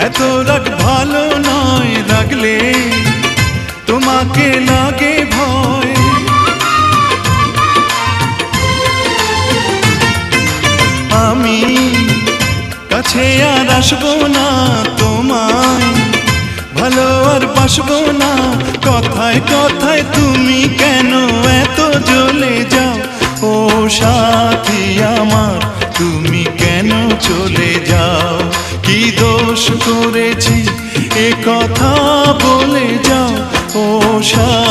এত রাগ ভালো নয়, রাগলে তোমাকে লাগে ভয়। আমি কাছে আর আসবো না, তোমায় ভালো আর বাসবো না। কথায় কথায় তুমি কেন এত জ্বলে যাও? ও সাথী আমার, তুমি কেন চলে যাও? কি দোষ করেছি এ কথা বলে যাও? ও সাথী